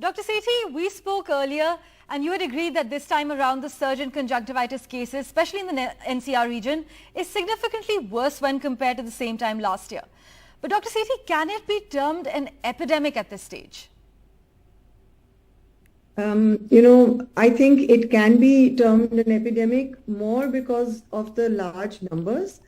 Dr. Sethi, we spoke earlier and you had agreed that this time around the surge in conjunctivitis cases, especially in the NCR region, is significantly worse when compared to the same time last year. But Dr. Sethi, can it be termed an epidemic at this stage? I think it can be termed an epidemic more because of the large numbers.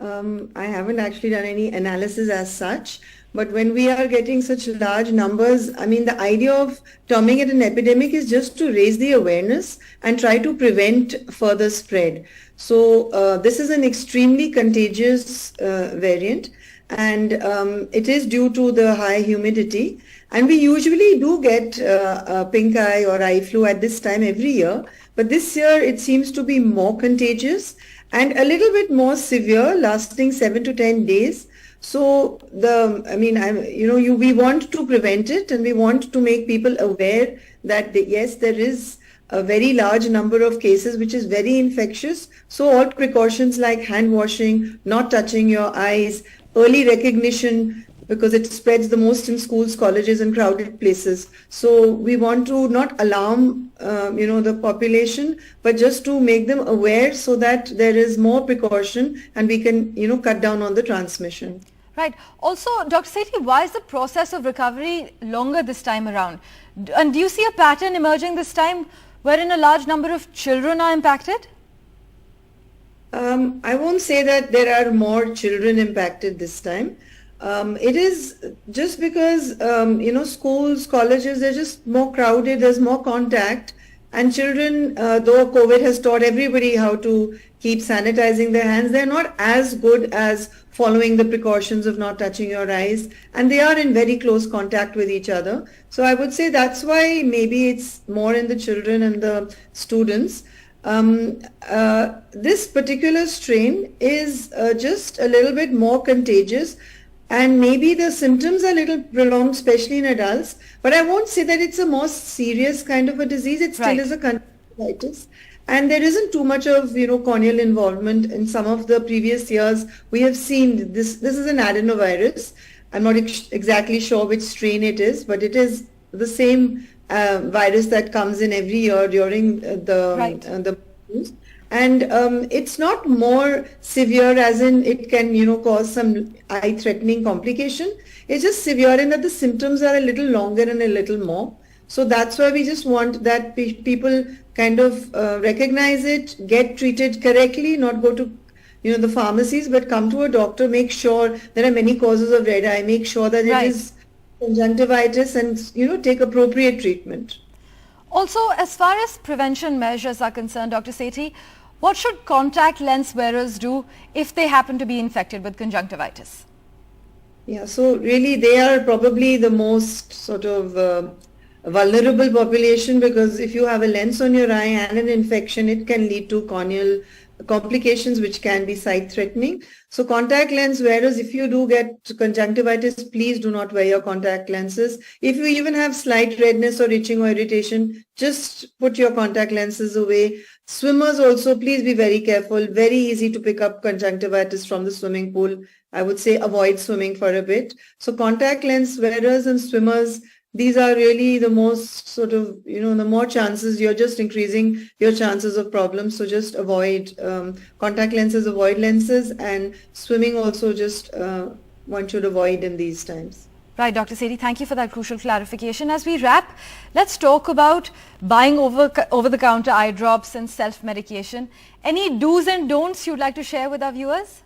I haven't actually done any analysis as such, but when we are getting such large numbers, I mean, the idea of terming it an epidemic is just to raise the awareness and try to prevent further spread. So this is an extremely contagious variant, and it is due to the high humidity. And we usually do get pink eye or eye flu at this time every year, but this year it seems to be more contagious and a little bit more severe, lasting 7 to 10 days. So we want to prevent it, and we want to make people aware that yes, there is a very large number of cases which is very infectious. So all precautions like hand washing, not touching your eyes, early recognition, because it spreads the most in schools, colleges, and crowded places. So we want to not alarm, the population, but just to make them aware so that there is more precaution and we can, cut down on the transmission. Right. Also, Dr. Sethi, why is the process of recovery longer this time around? And do you see a pattern emerging this time wherein a large number of children are impacted? I won't say that there are more children impacted this time. It is just because, schools, colleges, they're just more crowded, there's more contact, and children, though COVID has taught everybody how to keep sanitizing their hands, they're not as good as following the precautions of not touching your eyes, and they are in very close contact with each other. So I would say that's why maybe it's more in the children and the students. This particular strain is just a little bit more contagious, and maybe the symptoms are a little prolonged, especially in adults. But I won't say that it's a more serious kind of a disease. It still is a conjunctivitis. And there isn't too much of, corneal involvement. In some of the previous years, we have seen this. This is an adenovirus. I'm not exactly sure which strain it is, but it is the same virus that comes in every year during the and it's not more severe as in it can, cause some eye-threatening complication. It's just severe in that the symptoms are a little longer and a little more. So that's why we just want that people kind of recognize it, get treated correctly, not go to, the pharmacies, but come to a doctor, make sure there are many causes of red eye, make sure that it is conjunctivitis and, take appropriate treatment. Also, as far as prevention measures are concerned, Dr. Sethi, what should contact lens wearers do if they happen to be infected with conjunctivitis? Yeah, so really they are probably the most sort of vulnerable population, because if you have a lens on your eye and an infection, it can lead to corneal complications which can be sight-threatening. So contact lens wearers, if you do get conjunctivitis, please do not wear your contact lenses. If you even have slight redness or itching or irritation, just put your contact lenses away. Swimmers also, please be very careful. Very easy to pick up conjunctivitis from the swimming pool. I would say avoid swimming for a bit. So contact lens wearers and swimmers, these are really the most sort of, the more chances, you're just increasing your chances of problems. So just avoid contact lenses, avoid lenses, and swimming also just one should avoid in these times. Right, Dr. Sethi, thank you for that crucial clarification. As we wrap, let's talk about buying over-the-counter eye drops and self-medication. Any do's and don'ts you'd like to share with our viewers?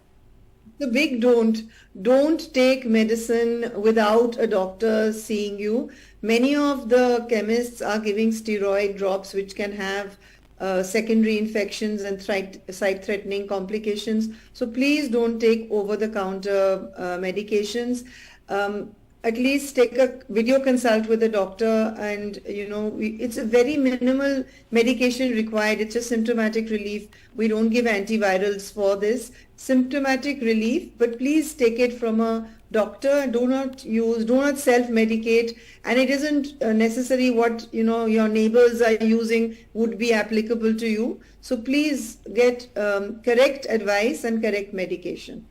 The big don't take medicine without a doctor seeing you. Many of the chemists are giving steroid drops which can have secondary infections and sight-threatening complications. So please don't take over-the-counter medications. At least take a video consult with a doctor, and it's a very minimal medication required. It's just symptomatic relief. We don't give antivirals for this. Symptomatic relief, but please take it from a doctor. Do not self-medicate, and it isn't necessary what your neighbors are using would be applicable to you. So please get correct advice and correct medication.